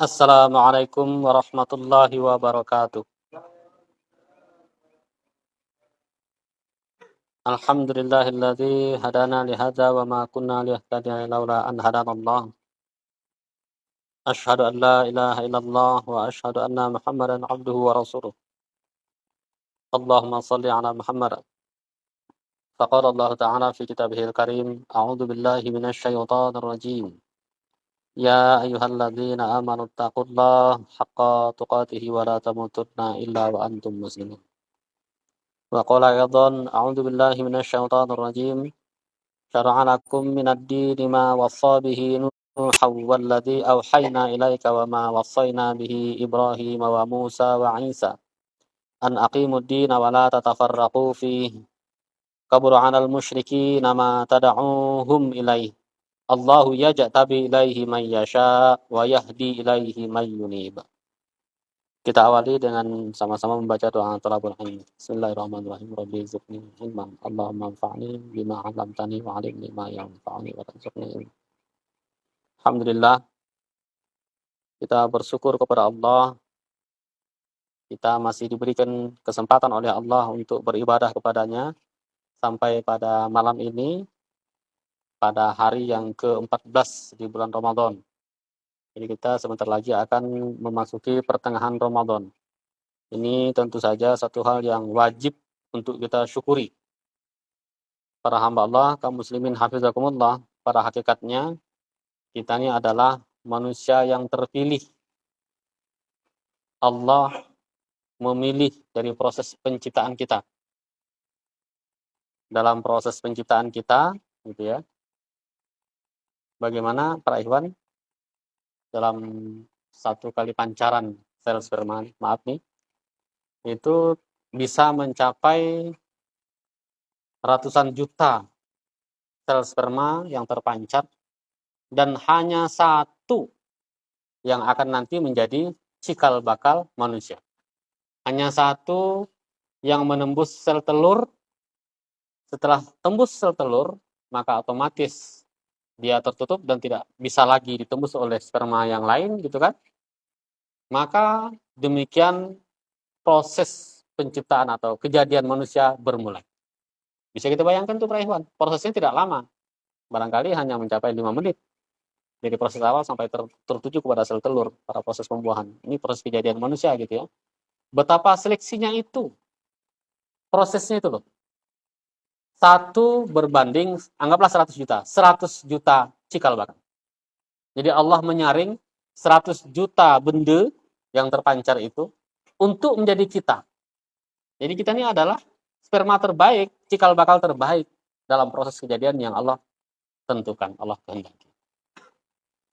Assalamualaikum warahmatullahi wabarakatuh. Alhamdulillahilladzi hadana li hadza wa ma kunna linahtadiya laula an hadanallah. Asyhadu an la ilaha illallah wa asyhadu anna Muhammadan abduhu wa rasuluh. Allahumma shalli ala Muhammad. Faqala Allah ta'ala fi kitabihil karim, a'udzu billahi minasy syaithanir rajim. Ya ayyuhalladzina amanu taqullaha haqqa tuqatih wa la tamutunna illa wa antum muslimun. Wa qala aidan, a'udzu billahi minasy syaithanir rajim. شرع لكم من الدين ما وصى به نوحا والذي أوحينا إليك وما وصينا به إبراهيم وموسى وعيسى أن أقيموا الدين ولا تتفرقوا فيه كبر على المشركين ما تدعوهم إليه الله يجتبي إليه من يشاء ويهدي إليه من ينيب. Kita awali dengan sama-sama membaca doa thalabul ilmi. Bismillahirrahmanirrahim. Rabbi zidni ilman. Allahumma anfa'ni bima 'allamtani wa 'allimni ma yanfa'uni wa rzuqni ilman. Alhamdulillah, kita bersyukur kepada Allah. Kita masih diberikan kesempatan oleh Allah untuk beribadah kepadanya sampai pada malam ini, pada hari yang ke-14 di bulan Ramadan. Jadi kita sebentar lagi akan memasuki pertengahan Ramadan. Ini tentu saja satu hal yang wajib untuk kita syukuri. Para hamba Allah, kaum muslimin hafizakumullah, pada hakikatnya kita ini adalah manusia yang terpilih. Allah memilih dari proses penciptaan kita. Dalam proses penciptaan kita, gitu ya. Bagaimana para ikhwan dalam satu kali pancaran sel sperma, maaf nih, itu bisa mencapai ratusan juta sel sperma yang terpancar dan hanya satu yang akan nanti menjadi cikal bakal manusia. Hanya satu yang menembus sel telur. Setelah tembus sel telur, maka otomatis dia tertutup dan tidak bisa lagi ditembus oleh sperma yang lain, gitu kan? Maka demikian proses penciptaan atau kejadian manusia bermulai. Bisa kita bayangkan tuh para ikhwan, prosesnya tidak lama. Barangkali hanya mencapai 5 menit. Dari proses awal sampai tertuju kepada sel telur, pada proses pembuahan. Ini proses kejadian manusia gitu ya. Betapa seleksinya itu, prosesnya itu loh. 1 berbanding, anggaplah 100 juta. 100 juta cikal bakal. Jadi Allah menyaring 100 juta benda yang terpancar itu untuk menjadi kita. Jadi kita ini adalah sperma terbaik, cikal bakal terbaik dalam proses kejadian yang Allah tentukan, Allah kehendaki.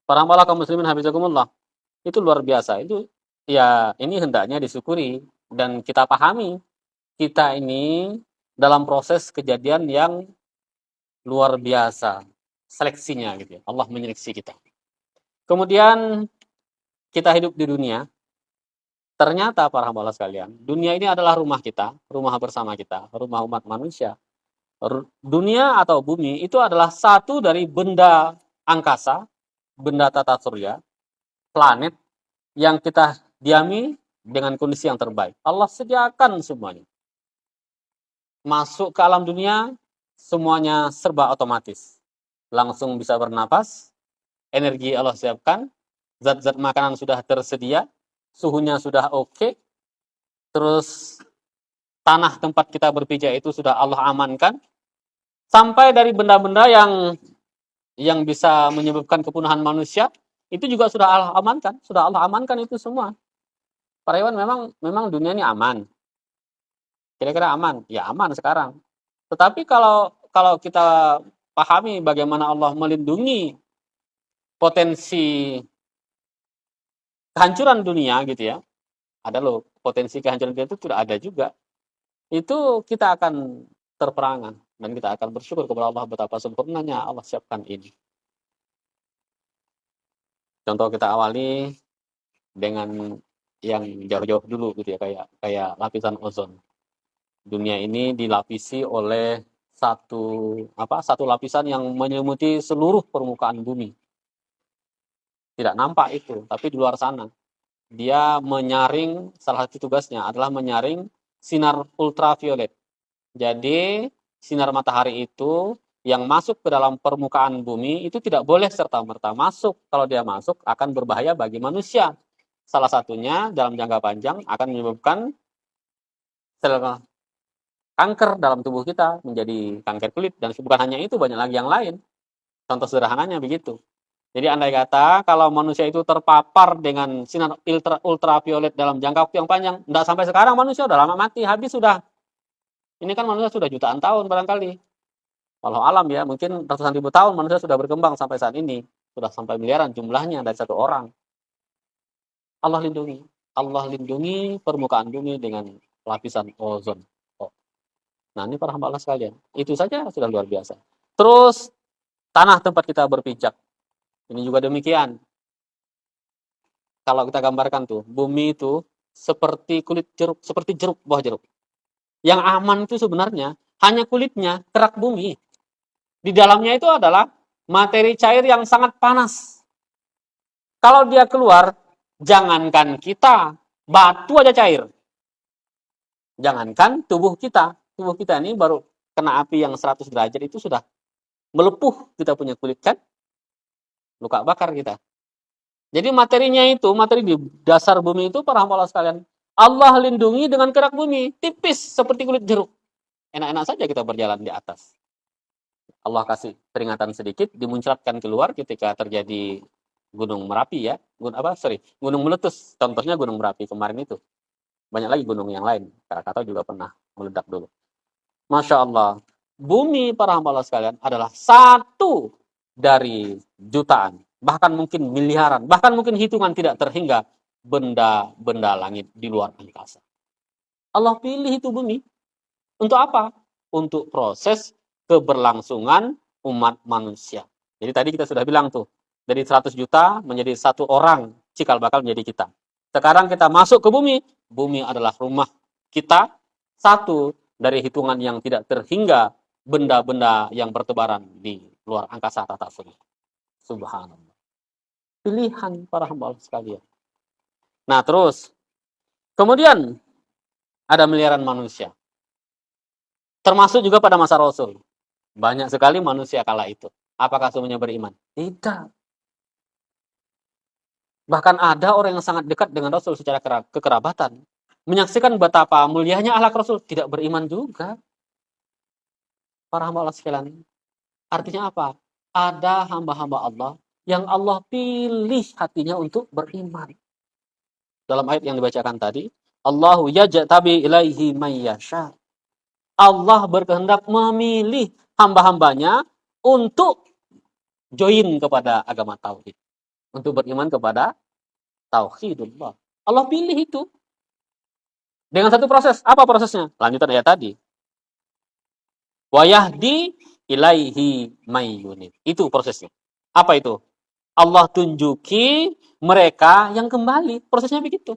Para malah kaum muslimin hafizakumullah, itu luar biasa. Itu ya ini hendaknya disyukuri dan kita pahami. Kita ini dalam proses kejadian yang luar biasa seleksinya gitu ya. Allah menyeleksi kita. Kemudian kita hidup di dunia. Ternyata para hamba Allah sekalian, dunia ini adalah rumah kita, rumah bersama kita, rumah umat manusia. Dunia atau bumi itu adalah satu dari benda angkasa, benda tata surya, planet yang kita diami dengan kondisi yang terbaik. Allah sediakan semuanya. Masuk ke alam dunia, semuanya serba otomatis. Langsung bisa bernapas, energi Allah siapkan, zat-zat makanan sudah tersedia, suhunya sudah oke, terus tanah tempat kita berpijak itu sudah Allah amankan, sampai dari benda-benda yang bisa menyebabkan kepunahan manusia, itu juga sudah Allah amankan itu semua. Para hewan memang dunia ini aman. Kira-kira aman? Ya aman sekarang. Tetapi kalau kita pahami bagaimana Allah melindungi potensi kehancuran dunia gitu ya. Ada loh, potensi kehancuran dunia itu sudah ada juga. Itu kita akan terperangan dan kita akan bersyukur kepada Allah betapa sempurnanya Allah siapkan ini. Contoh kita awali dengan yang jauh-jauh dulu gitu ya, kayak lapisan ozon. Dunia ini dilapisi oleh satu lapisan yang menyelimuti seluruh permukaan bumi. Tidak nampak itu, tapi di luar sana. Dia menyaring, salah satu tugasnya adalah menyaring sinar ultraviolet. Jadi, sinar matahari itu yang masuk ke dalam permukaan bumi itu tidak boleh serta-merta masuk. Kalau dia masuk akan berbahaya bagi manusia. Salah satunya dalam jangka panjang akan menyebabkan sel kanker dalam tubuh kita, menjadi kanker kulit, dan bukan hanya itu, banyak lagi yang lain. Contoh sederhananya begitu. Jadi andai kata kalau manusia itu terpapar dengan sinar ultraviolet dalam jangka waktu yang panjang, tidak sampai sekarang manusia sudah lama mati, habis sudah. Ini kan manusia sudah jutaan tahun barangkali. Walau alam ya, mungkin ratusan ribu tahun manusia sudah berkembang sampai saat ini. Sudah sampai miliaran jumlahnya dari satu orang. Allah lindungi. Allah lindungi permukaan bumi dengan lapisan ozon. Oh. Nah, ini para hamba Allah sekalian. Itu saja sudah luar biasa. Terus, tanah tempat kita berpijak. Ini juga demikian. Kalau kita gambarkan tuh, bumi itu seperti kulit jeruk, seperti jeruk, buah jeruk. Yang aman itu sebenarnya hanya kulitnya, kerak bumi. Di dalamnya itu adalah materi cair yang sangat panas. Kalau dia keluar, jangankan kita, batu aja cair. Jangankan tubuh kita. Tubuh kita ini baru kena api yang 100 derajat itu sudah melepuh kita punya kulit kan. Luka bakar kita. Jadi materinya itu, materi di dasar bumi itu para hamba Allah sekalian, Allah lindungi dengan kerak bumi, tipis seperti kulit jeruk. Enak-enak saja kita berjalan di atas. Allah kasih peringatan sedikit, dimuncratkan keluar ketika terjadi gunung Merapi ya. Gunung meletus. Contohnya gunung Merapi kemarin itu. Banyak lagi gunung yang lain. Krakatau juga pernah meledak dulu. Masya Allah. Bumi para hamba Allah sekalian adalah satu dari jutaan, bahkan mungkin miliaran, bahkan mungkin hitungan tidak terhingga benda-benda langit di luar angkasa. Allah pilih itu bumi. Untuk apa? Untuk proses keberlangsungan umat manusia. Jadi tadi kita sudah bilang tuh, dari 100 juta menjadi satu orang, cikal bakal menjadi kita. Sekarang kita masuk ke bumi, bumi adalah rumah kita, satu dari hitungan yang tidak terhingga benda-benda yang bertebaran di luar angkasa tata surya. Subhanallah. Pilihan para hamba Allah sekalian. Nah terus, kemudian ada miliaran manusia. Termasuk juga pada masa Rasul. Banyak sekali manusia kala itu. Apakah semuanya beriman? Tidak. Bahkan ada orang yang sangat dekat dengan Rasul secara kekerabatan. Menyaksikan betapa mulianya akhlak Rasul, tidak beriman juga. Para hamba Allah sekalian. Artinya apa? Ada hamba-hamba Allah yang Allah pilih hatinya untuk beriman. Dalam ayat yang dibacakan tadi, Allahu yajtabi ilaihi may yasha. Allah berkehendak memilih hamba-hambanya untuk join kepada agama tauhid. Untuk beriman kepada tauhidullah. Allah pilih itu. Dengan satu proses. Apa prosesnya? Lanjutan ayat tadi. Wa yahdi ilaihi may yunib. Itu prosesnya. Apa itu? Allah tunjuki mereka yang kembali. Prosesnya begitu.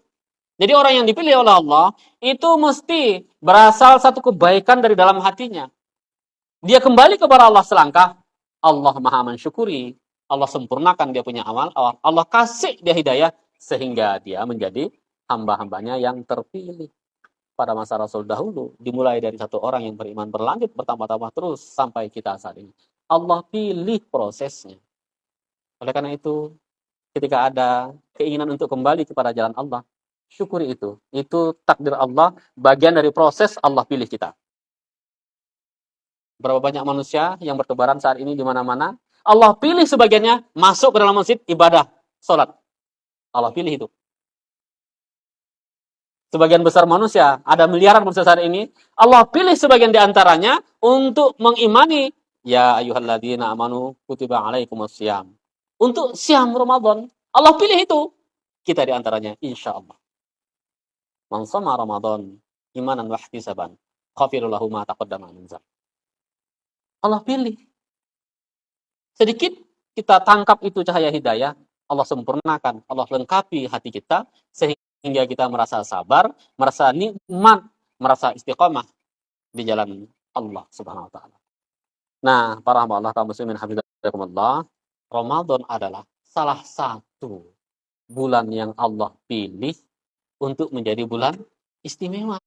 Jadi orang yang dipilih oleh Allah itu mesti berasal satu kebaikan dari dalam hatinya. Dia kembali kepada Allah selangkah, Allah maha mensyukuri. Allah sempurnakan dia punya amal. Allah kasih dia hidayah sehingga dia menjadi hamba-hambanya yang terpilih. Pada masa Rasul dahulu, dimulai dari satu orang yang beriman berlanjut, bertambah-tambah terus sampai kita saat ini. Allah pilih prosesnya. Oleh karena itu, ketika ada keinginan untuk kembali kepada jalan Allah, syukuri itu. Itu takdir Allah, bagian dari proses Allah pilih kita. Berapa banyak manusia yang bertebaran saat ini di mana-mana, Allah pilih sebagiannya masuk ke dalam masjid ibadah, sholat. Allah pilih itu. Sebagian besar manusia, ada miliaran manusia saat ini, Allah pilih sebagian di antaranya untuk mengimani, ya ayyuhalladzina amanu kutiba alaikumussyam. Untuk siam Ramadan, Allah pilih itu. Kita di antaranya, insya Allah. Man shoma Ramadan imanan wa ihtisaban, ghafira lahu ma taqaddama min dzambi. Allah pilih. Sedikit kita tangkap itu cahaya hidayah, Allah sempurnakan, Allah lengkapi hati kita, sehingga kita merasa sabar, merasa nikmat, merasa istiqamah di jalan Allah Subhanahu wa taala. Nah, para hamba Allah kaum muslimin hafizakumullah, Ramadan adalah salah satu satu bulan yang Allah pilih untuk menjadi bulan istimewa.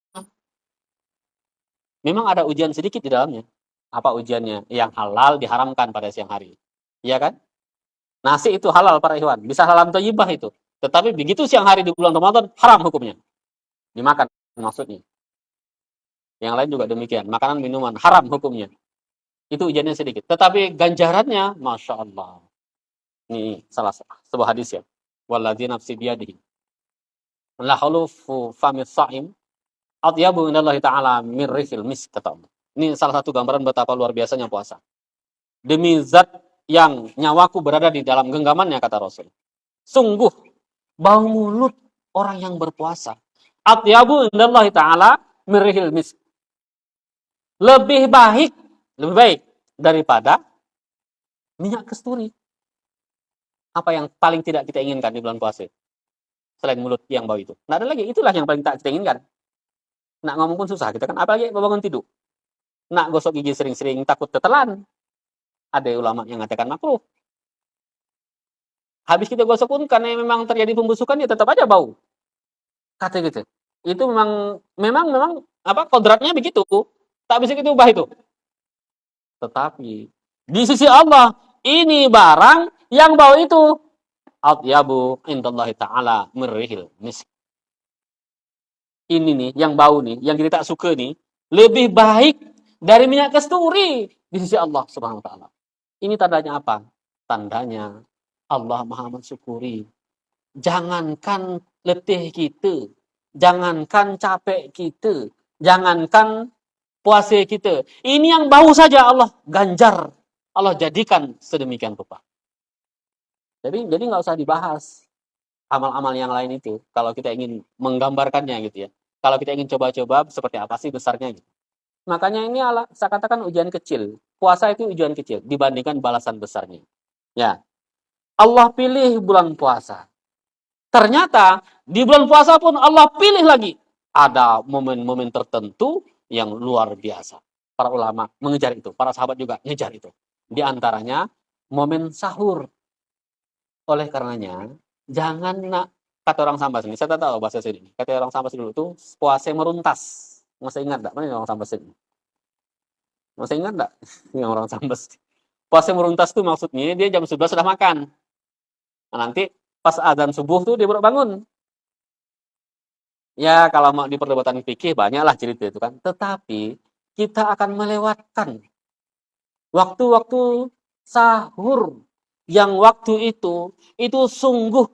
Memang ada ujian sedikit di dalamnya. Apa ujiannya? Yang halal diharamkan pada siang hari. Iya kan? Nasi itu halal para ikhwan. Bisa halal thayyibah itu. Tetapi begitu siang hari di bulan Ramadan, haram hukumnya. Dimakan maksudnya. Yang lain juga demikian. Makanan, minuman, haram hukumnya. Itu ujiannya sedikit. Tetapi ganjarannya, Masya Allah. Ini salah sebuah hadis ya. Walladzi nafsi biyadihi. La khulufu famis sa'im atyabu indallahi ta'ala min rihil misk, kata Allah. Ini salah satu gambaran betapa luar biasanya puasa. Demi zat yang nyawaku berada di dalam genggamannya, kata Rasul. Sungguh, bau mulut orang yang berpuasa. Atyabu indallahi ta'ala min rihil misk. Lebih baik daripada minyak kasturi. Apa yang paling tidak kita inginkan di bulan puasa? Selain mulut yang bau itu. Nah, ada lagi, itulah yang paling tak kita inginkan. Nak ngomong pun susah kita kan, apalagi bangun tidur. Nak gosok gigi sering-sering takut tetelan. Ada ulama yang mengatakan makruh. Habis kita gosok pun karena memang terjadi pembusukan ya tetap aja bau. Kata gitu. Itu memang apa kodratnya begitu. Tak bisa kita ubah itu. Tetapi di sisi Allah ini barang yang bau itu atyabu indallahi ta'ala mirrihil misk. Ini nih yang bau nih, yang kita tak suka nih, lebih baik dari minyak kasturi di sisi Allah Subhanahu wa taala. Ini tandanya apa? Tandanya Allah Maha mensyukuri. Jangankan letih kita, jangankan capek kita, jangankan puasa kita. Ini yang bau saja Allah ganjar. Allah jadikan sedemikian rupa. Jadi nggak usah dibahas amal-amal yang lain itu. Kalau kita ingin menggambarkannya gitu ya. Kalau kita ingin coba-coba seperti apa sih besarnya gitu. Makanya ini saya katakan ujian kecil. Puasa itu ujian kecil dibandingkan balasan besarnya. Ya. Allah pilih bulan puasa. Ternyata di bulan puasa pun Allah pilih lagi. Ada momen-momen tertentu yang luar biasa. Para ulama mengejar itu. Para sahabat juga mengejar itu. Di antaranya momen sahur. Oleh karenanya, jangan kata orang Sambas ini, saya tak tahu bahasa sini. Kata orang Sambas dulu tuh puasa meruntas. Masih ingat enggak? Mana orang Sambas ini? Masih ingat enggak? Yang orang Sambas. Puasa meruntas tuh maksudnya dia jam 11 sudah makan. Nah, nanti pas azan subuh tuh dia baru bangun. Ya, kalau mau di perdebatan fikih banyaklah cerita itu kan. Tetapi kita akan melewatkan waktu-waktu sahur yang waktu itu sungguh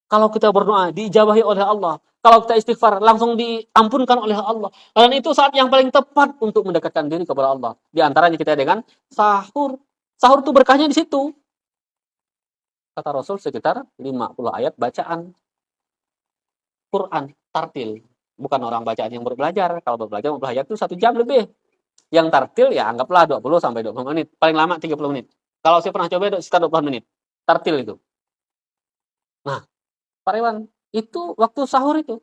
kalau kita berdoa diijabahi oleh Allah. Kalau kita istighfar langsung diampunkan oleh Allah. Dan itu saat yang paling tepat untuk mendekatkan diri kepada Allah. Di antaranya kita dengan sahur. Sahur itu berkahnya di situ. Kata Rasul sekitar 50 ayat bacaan Quran, tartil. Bukan orang bacaan yang baru belajar. Kalau baru belajar, ayat itu 1 jam lebih. Yang tartil ya anggaplah 20 sampai 20 menit. Paling lama 30 menit. Kalau saya pernah coba sekitar 20 menit. Tartil itu. Nah, Pak Rewan, itu waktu sahur itu.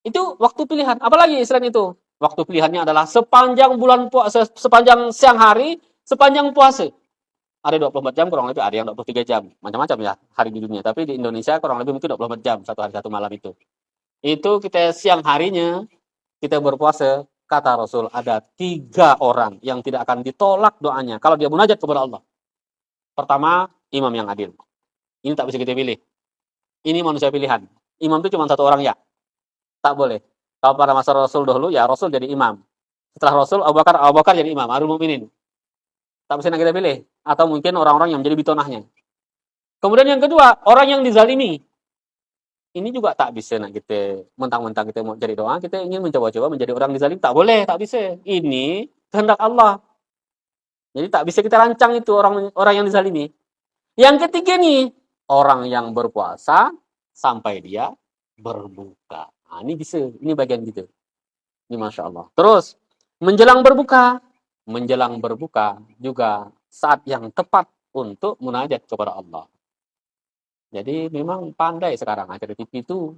Itu waktu pilihan. Apalagi selain itu? Waktu pilihannya adalah sepanjang bulan puasa, sepanjang siang hari, sepanjang puasa. Ada 24 jam, kurang lebih ada yang 23 jam. Macam-macam ya hari di dunia. Tapi di Indonesia kurang lebih mungkin 24 jam, satu hari satu malam itu. Itu kita siang harinya, kita berpuasa, kata Rasul, ada 3 orang yang tidak akan ditolak doanya kalau dia munajat kepada Allah. Pertama, imam yang adil. Ini tak bisa kita pilih. Ini manusia pilihan. Imam itu cuma 1 orang ya. Tak boleh. Kalau pada masa Rasul dahulu, ya Rasul jadi imam. Setelah Rasul, Abu Bakar jadi imam. Amirul Mukminin. Tak bisa kita pilih. Atau mungkin orang-orang yang menjadi bitonahnya. Kemudian yang kedua, orang yang dizalimi. Ini juga tak bisa nak kita mentang-mentang kita mau cari doa, kita ingin mencoba-coba menjadi orang dizalim. Tak boleh, tak bisa. Ini kehendak Allah. Jadi tak bisa kita rancang itu orang yang dizalimi. Yang ketiga nih, orang yang berpuasa sampai dia berbuka. Nah, ini bisa, ini bagian gitu. Ini Masya Allah. Terus, menjelang berbuka juga saat yang tepat untuk munajat kepada Allah. Jadi memang pandai sekarang acara TV itu,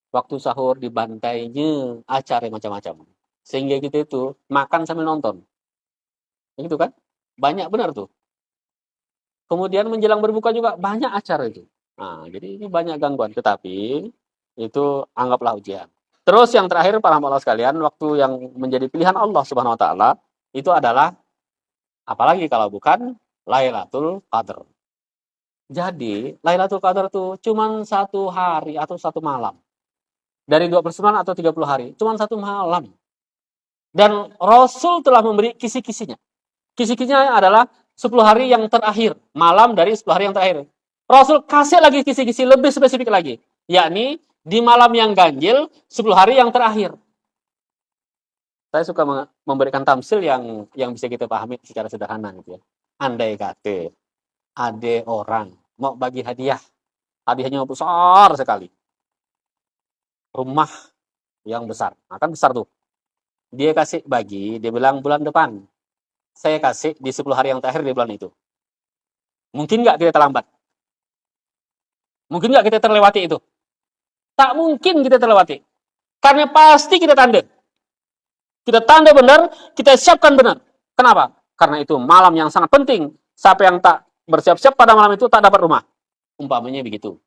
waktu sahur dibantainya acara macam-macam. Sehingga kita itu makan sambil nonton. Gitu kan? Banyak benar tuh. Kemudian menjelang berbuka juga banyak acara itu. Nah, jadi ini banyak gangguan, tetapi itu anggaplah ujian. Terus yang terakhir para hamba Allah sekalian, waktu yang menjadi pilihan Allah Subhanahu wa taala itu adalah apalagi kalau bukan Lailatul Qadar. Jadi, Lailatul Qadar itu cuma 1 hari atau 1 malam. Dari 29 atau 30 hari, cuma 1 malam. Dan Rasul telah memberi kisi-kisinya. Kisi-kisinya adalah 10 hari yang terakhir, malam dari 10 hari yang terakhir. Rasul kasih lagi kisi-kisi lebih spesifik lagi, yakni di malam yang ganjil 10 hari yang terakhir. Saya suka memberikan tamsil yang bisa kita pahami secara sederhana gitu ya. Andai kata ada orang mau bagi hadiah, hadiahnya besar sekali. Rumah yang besar. Nah, kan besar tuh. Dia kasih bagi, dia bilang bulan depan. Saya kasih di 10 hari yang terakhir di bulan itu. Mungkin nggak kita terlambat? Mungkin nggak kita terlewati itu? Tak mungkin kita terlewati. Karena pasti kita tanda. Kita tanda benar, kita siapkan benar. Kenapa? Karena itu malam yang sangat penting. Siapa yang tak bersiap-siap pada malam itu tak dapat rumah. Umpamanya begitu.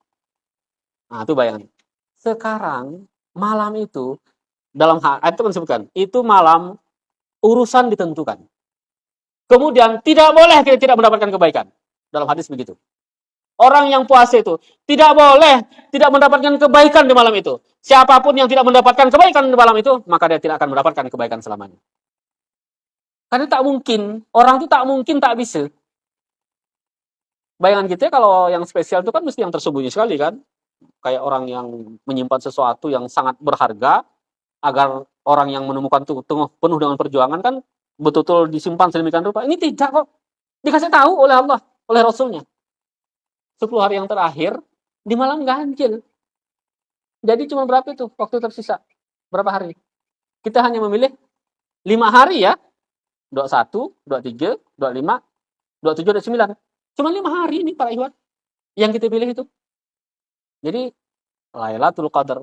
Nah, itu bayangin. Sekarang, malam itu, dalam hal, itu disebutkan, itu malam urusan ditentukan. Kemudian, tidak boleh kita tidak mendapatkan kebaikan. Dalam hadis begitu. Orang yang puasa itu tidak boleh tidak mendapatkan kebaikan di malam itu. Siapapun yang tidak mendapatkan kebaikan di malam itu, maka dia tidak akan mendapatkan kebaikan selamanya. Karena tak mungkin, orang itu tak mungkin tak bisa. Bayangan kita kalau yang spesial itu kan mesti yang tersembunyi sekali kan. Kayak orang yang menyimpan sesuatu yang sangat berharga, agar orang yang menemukan itu penuh dengan perjuangan kan, betul-betul disimpan sedemikian rupa. Ini tidak kok. Dikasih tahu oleh Allah, oleh Rasulnya. 10 hari yang terakhir di malam ganjil. Jadi cuma berapa itu waktu tersisa? Berapa hari? Kita hanya memilih 5 hari ya. 21, 23, 25, 27, 29. Cuma 5 hari ini para ikhwan yang kita pilih itu. Jadi Lailatul Qadar,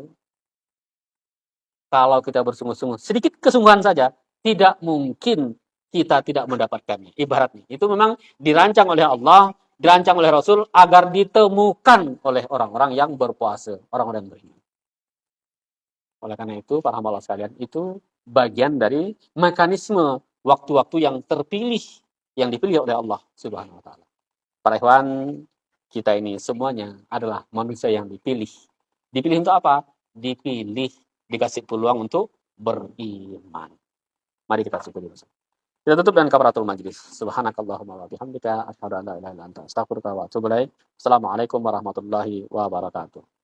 kalau kita bersungguh-sungguh, sedikit kesungguhan saja, tidak mungkin kita tidak mendapatkannya. Ibaratnya, itu memang dirancang oleh Allah, dirancang oleh Rasul agar ditemukan oleh orang-orang yang berpuasa, orang-orang yang beriman. Oleh karena itu, para hamba Allah sekalian, itu bagian dari mekanisme waktu-waktu yang terpilih, yang dipilih oleh Allah Subhanahu wa taala. Para ikhwan, kita ini semuanya adalah manusia yang dipilih. Dipilih untuk apa? Dipilih, dikasih peluang untuk beriman. Mari kita syukuri bersama. Kita tutup dengan kafaratul majlis. Subhanakallahumma wa bihamdika asyhadu an la ilaha illa anta astaghfiruka wa atubu ilaik. Assalamualaikum warahmatullahi wabarakatuh.